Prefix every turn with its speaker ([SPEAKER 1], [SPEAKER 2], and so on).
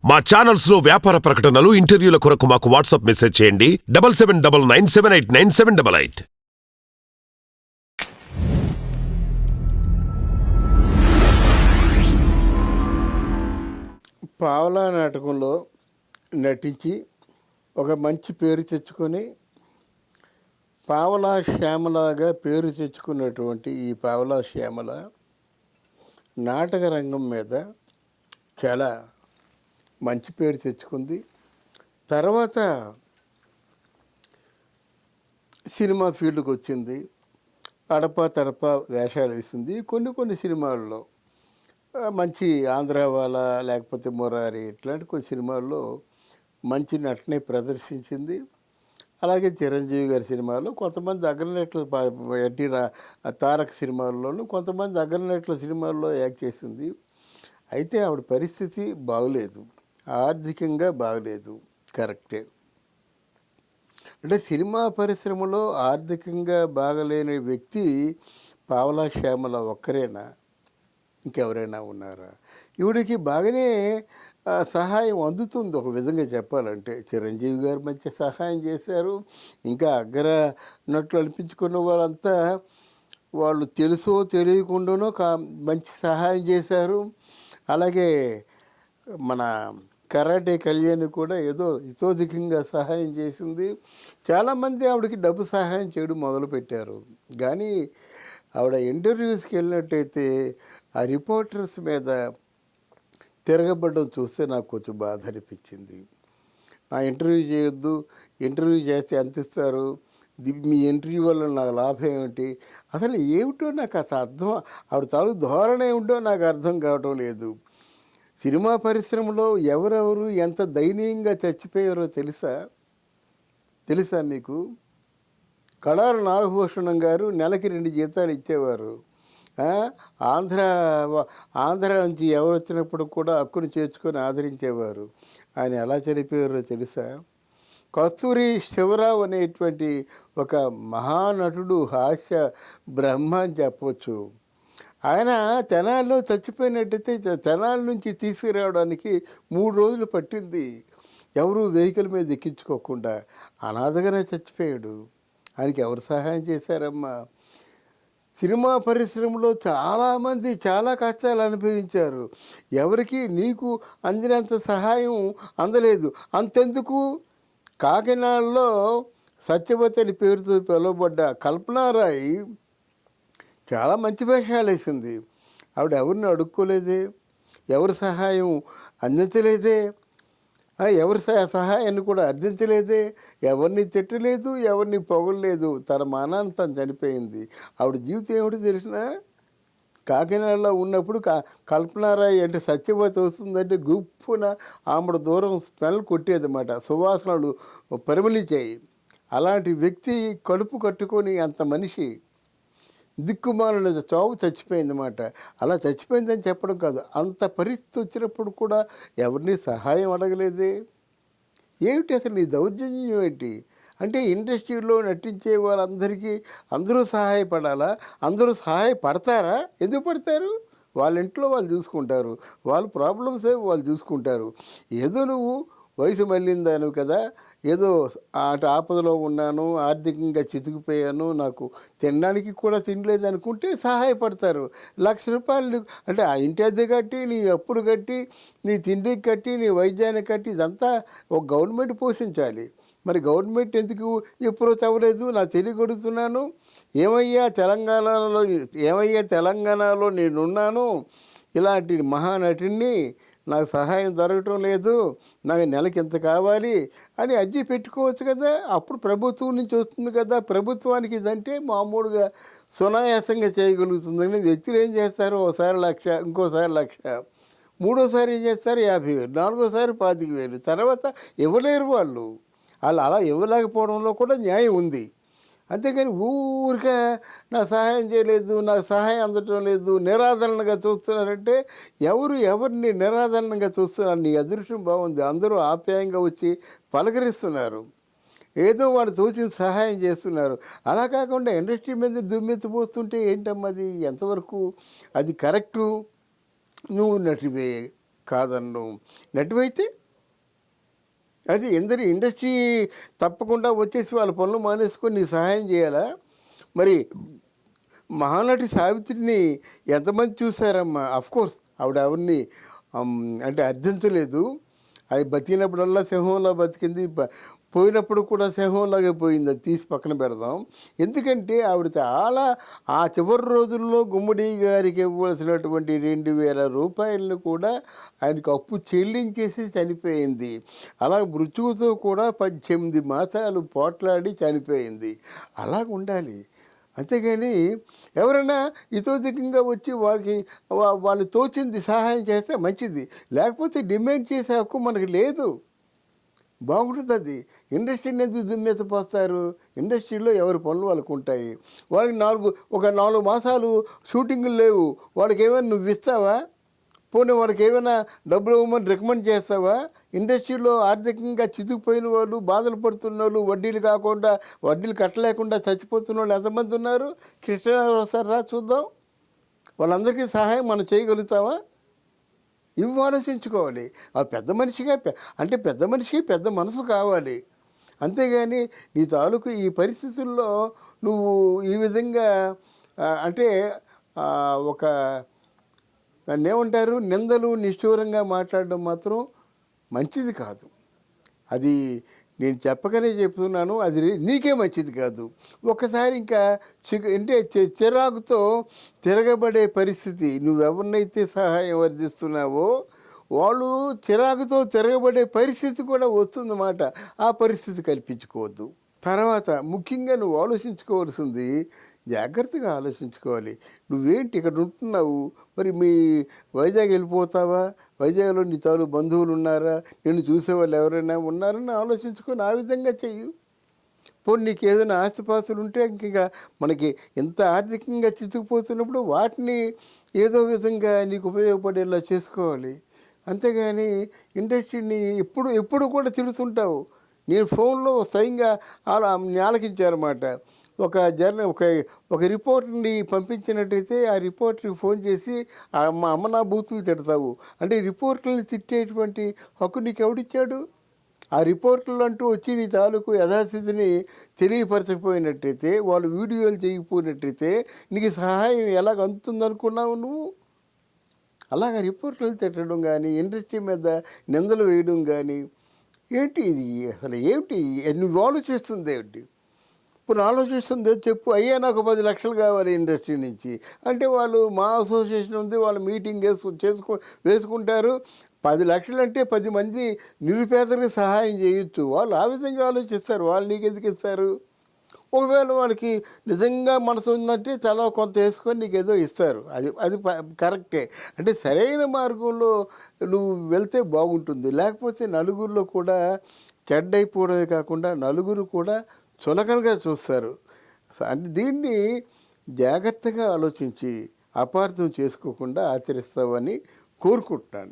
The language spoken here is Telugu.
[SPEAKER 1] మా ఛానల్స్ లో వ్యాపార ప్రకటనలు ఇంటర్వ్యూల కొరకు మాకు వాట్సాప్ మెసేజ్ చేయండి 7799978978.
[SPEAKER 2] పావలా నాటకంలో నటించి ఒక మంచి పేరు తెచ్చుకొని పావలా శ్యామలాగా పేరు తెచ్చుకున్నటువంటి ఈ పావలా శ్యామల నాటక రంగం మీద చాలా మంచి పేరు తెచ్చుకుంది. తర్వాత సినిమా ఫీల్డ్కి వచ్చింది. అడపా తడపా వేషాలు వేసింది. కొన్ని సినిమాల్లో మంచి ఆంధ్రావాల లేకపోతే మురారి ఇట్లాంటి కొన్ని సినిమాల్లో మంచి నటనే ప్రదర్శించింది. అలాగే చిరంజీవి గారి సినిమాలో కొంతమంది అగ్రనటులు ఎన్టీ తారక్ సినిమాల్లోనూ కొంతమంది అగ్రనటుల సినిమాల్లో యాక్ట్ చేసింది. అయితే ఆవిడ పరిస్థితి బాగలేదు, ఆర్థికంగా బాగలేదు. కరెక్టే. అంటే సినిమా పరిశ్రమలో ఆర్థికంగా బాగలేని వ్యక్తి పావలా శ్యామల ఒక్కరేనా, ఇంకెవరైనా ఉన్నారా? ఈవిడికి బాగానే సహాయం అందుతుంది ఒక విధంగా చెప్పాలంటే. చిరంజీవి గారు మంచి సహాయం చేశారు. ఇంకా అగ్ర నటులు అనిపించుకున్న వాళ్ళంతా వాళ్ళు తెలుసో తెలియకుండానో మంచి సహాయం చేశారు. అలాగే మన కరాటే కళ్యాణి కూడా ఏదో ఇతోధికంగా సహాయం చేసింది. చాలామంది ఆవిడకి డబ్బు సహాయం చేయడం మొదలుపెట్టారు. కానీ ఆవిడ ఇంటర్వ్యూస్కి వెళ్ళినట్టయితే ఆ రిపోర్టర్స్ మీద తిరగబడడం చూస్తే నాకు కొంచెం బాధ అనిపించింది. ఆ ఇంటర్వ్యూ చేయొద్దు, ఇంటర్వ్యూ చేస్తే ఎంత ఇస్తారు, మీ ఇంటర్వ్యూ వల్ల నాకు లాభం ఏమిటి, అసలు ఏమిటో నాకు అసలు అర్థం, ఆవిడ తాలూ ధోరణి ఏమిటో నాకు అర్థం కావటం లేదు. సినిమా పరిశ్రమలో ఎవరెవరు ఎంత దయనీయంగా చచ్చిపోయారో తెలుసా మీకు? కళారు నాగభూషణం గారు నెలకి 2 జీతాలు ఇచ్చేవారు. ఆంధ్ర నుంచి ఎవరు వచ్చినప్పుడు కూడా హక్కును చేర్చుకొని ఆదరించేవారు. ఆయన ఎలా చనిపోయారో తెలుసా? కస్తూరి శివరావు అనేటువంటి ఒక మహానటుడు, హాస్య బ్రహ్మ అని చెప్పవచ్చు. ఆయన తెనాలిలో చచ్చిపోయినట్టయితే తెనాలి నుంచి తీసుకురావడానికి 3 రోజులు పట్టింది. ఎవరు వెహికల్ మీద ఎక్కించుకోకుండా అనాథగానే చచ్చిపోయాడు. ఆయనకి ఎవరు సహాయం చేశారమ్మా? సినిమా పరిశ్రమలో చాలామంది చాలా కష్టాలు అనుభవించారు. ఎవరికి నీకు అందినంత సహాయం అందలేదు. అంతెందుకు, కాకినాడలో సత్యవతి అని పేరుతో పిలువబడ్డ కల్పనారాయ్ చాలా మంచి వేషాలు వేసింది. ఆవిడ ఎవరిని అడుక్కోలేదే, ఎవరి సహాయం అందించలేదే, ఎవరి సహాయాన్ని కూడా అర్థించలేదే, ఎవరిని తిట్టలేదు, ఎవరిని పొగలేదు. తన మానాన్ని తను చనిపోయింది. ఆవిడ జీవితం ఏమిటో తెలిసిన, కాకినాడలో ఉన్నప్పుడు కల్పనారాయ్ అంటే సత్యవతి వస్తుందంటే గుప్పున ఆమెడ దూరం స్మెల్ కొట్టేదన్నమాట, సువాసనలు పరిమళించాయి. అలాంటి వ్యక్తి కడుపు కట్టుకొని అంత మనిషి దిక్కుమాలిన చావు చచ్చిపోయిందన్నమాట. అలా చచ్చిపోయిందని చెప్పడం కాదు, అంత పరిస్థితి వచ్చినప్పుడు కూడా ఎవరిని సహాయం అడగలేదే. ఏమిటి అసలు నీ దౌర్జన్యం ఏంటి? అంటే ఇండస్ట్రీలో నటించే వాళ్ళందరికీ అందరూ సహాయపడాలా? అందరూ సహాయపడతారా? ఎందుకు పడతారు? వాళ్ళ ఇంట్లో వాళ్ళు చూసుకుంటారు, వాళ్ళ ప్రాబ్లమ్స్ వాళ్ళు చూసుకుంటారు. ఏదో నువ్వు వయసు మళ్ళిందాను కదా, ఏదో ఆపదలో ఉన్నాను, ఆర్థికంగా చితికిపోయాను, నాకు తినడానికి కూడా తినలేదు అనుకుంటే సహాయపడతారు. ₹1,00,000 అంటే ఆ ఇంటి అద్దె కట్టి, నీ అప్పులు కట్టి, నీ తిండికి కట్టి, నీ వైద్యానికి కట్టి, ఇదంతా ఒక గవర్నమెంట్ పోషించాలి. మరి గవర్నమెంట్ ఎందుకు అప్రోచ్ అవ్వలేదు? నా తెలియగొడుతున్నాను. ఏమయ్యా తెలంగాణలో నేనున్నాను, ఇలాంటి మహానటిని, నాకు సహాయం దొరకటం లేదు, నాకు నెలకి ఎంత కావాలి అని అర్జీ పెట్టుకోవచ్చు కదా. అప్పుడు ప్రభుత్వం నుంచి వస్తుంది కదా. ప్రభుత్వానికి ఇదంటే మామూలుగా సునాయాసంగా చేయగలుగుతుందని వ్యక్తులు ఏం చేస్తారు? ఒకసారి 1,00,000, ఇంకోసారి 1,00,000, మూడోసారి ఏం చేస్తారు 50,000, నాలుగోసారి 25,000, తర్వాత ఇవ్వలేరు వాళ్ళు. అలా ఇవ్వలేకపోవడంలో కూడా న్యాయం ఉంది. అంతేగాని ఊరికే నాకు సహాయం చేయలేదు, నాకు సహాయం అందటం లేదు, నిరాదరణగా చూస్తున్నారంటే ఎవరిని నిరాదరణగా చూస్తున్నారు? నీ అదృష్టం బాగుంది, అందరూ ఆప్యాయంగా వచ్చి పలకరిస్తున్నారు, ఏదో వాళ్ళు తోచిన సహాయం చేస్తున్నారు. అలా కాకుండా ఇండస్ట్రీ మీద దుమ్మెత్తిపోతుంటే ఏంటమ్మది? ఎంతవరకు అది కరెక్టు? నువ్వు నటివే, కాదన్ను. నటువైతే అది ఎందరి ఇండస్ట్రీ తప్పకుండా వచ్చేసి వాళ్ళ పనులు మానేసుకొని నీకు సహాయం చేయాలా? మరి మహానటి సావిత్రిని ఎంతమంది చూశారమ్మా? అఫ్కోర్స్ ఆవిడ ఎవరిని అంటే అర్థించలేదు. అది బతికినప్పుడల్లా సింహంలా బతికింది, పోయినప్పుడు కూడా సింహంలాగే పోయింది. అది తీసి పక్కన పెడదాం. ఎందుకంటే ఆవిడ చాలా ఆ చివరి రోజుల్లో గుమ్మడి గారికి ఇవ్వాల్సినటువంటి 2,000 రూపాయలను కూడా ఆయనకు అప్పు చెల్లించేసి చనిపోయింది. అలా మృత్యువుతో కూడా 18 మాసాలు పోట్లాడి చనిపోయింది. అలాగ ఉండాలి. అంతేగాని ఎవరైనా ఇతోధికంగా వచ్చి వాళ్ళు తోచింది సహాయం చేస్తే మంచిది. లేకపోతే డిమాండ్ చేసే హక్కు మనకు లేదు. బాగుంటుంది అది. ఇండస్ట్రీని ఎందుకు దుమ్మెత్తిపోస్తారు? ఇండస్ట్రీలో ఎవరి పనులు వాళ్ళకు ఉంటాయి. వాళ్ళకి ఒక 4 మాసాలు షూటింగులు లేవు. వాళ్ళకి ఏమైనా నువ్వు ఇస్తావా? పోనీ వాళ్ళకి ఏమైనా డబ్బులు ఇవ్వమని రికమెండ్ చేస్తావా? ఇండస్ట్రీలో ఆర్థికంగా చితికిపోయిన వాళ్ళు, బాధలు పడుతున్న వాళ్ళు, వడ్డీలు కట్టలేకుండా చచ్చిపోతున్న వాళ్ళు ఎంతమంది ఉన్నారు? కృష్ణారావు సార్ రా చూద్దాం. వాళ్ళందరికీ సహాయం మనం చేయగలుగుతామా? ఇవి ఆలోచించుకోవాలి. ఆ పెద్ద మనిషికి పెద్ద మనసు కావాలి. అంతేగాని నీ తాలూకు ఈ పరిస్థితుల్లో నువ్వు ఈ విధంగా అంటే ఒక దాన్నేమంటారు, నిందలు నిష్ఠూరంగా మాట్లాడడం మాత్రం మంచిది కాదు. అది నేను చెప్పకనే చెప్తున్నాను. అది నీకే మంచిది కాదు. ఒక్కసారి ఇంకా చిరాకుతో తిరగబడే పరిస్థితి, నువ్వెవరినైతే సహాయం అందిస్తున్నావో వాళ్ళు చిరాకుతో తిరగబడే పరిస్థితి కూడా వస్తుందన్నమాట. ఆ పరిస్థితి కల్పించుకోవద్దు. తర్వాత ముఖ్యంగా నువ్వు ఆలోచించుకోవాల్సింది, జాగ్రత్తగా ఆలోచించుకోవాలి. నువ్వేంటి ఇక్కడ ఉంటున్నావు, మరి మీ వైజాగ్ వెళ్ళిపోతావా? వైజాగ్లో నీ బంధువులు ఉన్నారా? నిన్ను చూసేవాళ్ళు ఎవరైనా ఉన్నారని ఆలోచించుకొని ఆ విధంగా చెయ్యి. పోనీ నీకు ఏదైనా ఆస్తిపాస్తులు ఉంటే ఇంకా మనకి ఎంత ఆర్థికంగా చిక్కుకుపోతున్నప్పుడు వాటిని ఏదో విధంగా నీకు ఉపయోగపడేలా చేసుకోవాలి. అంతేగాని ఇండస్ట్రీని ఎప్పుడు కూడా తిడుతుంటావు. నేను ఫోన్లో స్వయంగా ఆలకించారన్నమాట. ఒక రిపోర్టర్ని పంపించినట్టయితే ఆ రిపోర్టర్కి ఫోన్ చేసి మా అమ్మ నా బూతులు తిడతావు అంటే రిపోర్టర్ని తిట్టేటువంటి హక్కు నీకు ఎవడిచ్చాడు? ఆ రిపోర్టర్లు అంటూ వచ్చి నీ తాలూకు యథాస్థితిని తెలియపరచకపోయినట్టయితే, వాళ్ళు వీడియోలు చేయకపోయినట్టయితే నీకు సహాయం ఎలాగ అందుతుందనుకున్నావు నువ్వు? అలాగ రిపోర్టర్లు తిట్టడం కానీ, ఇండస్ట్రీ మీద నిందలు వేయడం కానీ ఏంటి ఇది? అసలు ఏమిటి నువ్వు ఆలోచిస్తుంది ఏమిటి? ఇప్పుడు ఆలోచిస్తుంది చెప్పు. అయ్యా నాకు 10 లక్షలు కావాలి ఇండస్ట్రీ నుంచి అంటే వాళ్ళు మా అసోసియేషన్ ఉంది, వాళ్ళు మీటింగ్ వేసుకుంటారు. 10 లక్షలు అంటే 10 మంది నిరుపేదలకు సహాయం చేయొచ్చు. వాళ్ళు ఆ విధంగా ఆలోచిస్తారు. వాళ్ళు నీకు ఎందుకు ఇస్తారు? ఒకవేళ వాళ్ళకి నిజంగా మనసు ఉందంటే చాలా కొంత వేసుకొని నీకు ఏదో ఇస్తారు. అది కరెక్టే. అంటే సరైన మార్గంలో నువ్వు వెళ్తే బాగుంటుంది. లేకపోతే నలుగురిలో కూడా చెడ్డైపోవడమే కాకుండా నలుగురు కూడా చులకనగా చూస్తారు. అంటే దీన్ని జాగ్రత్తగా ఆలోచించి అపార్థం చేసుకోకుండా ఆచరిస్తావని కోరుకుంటున్నాను.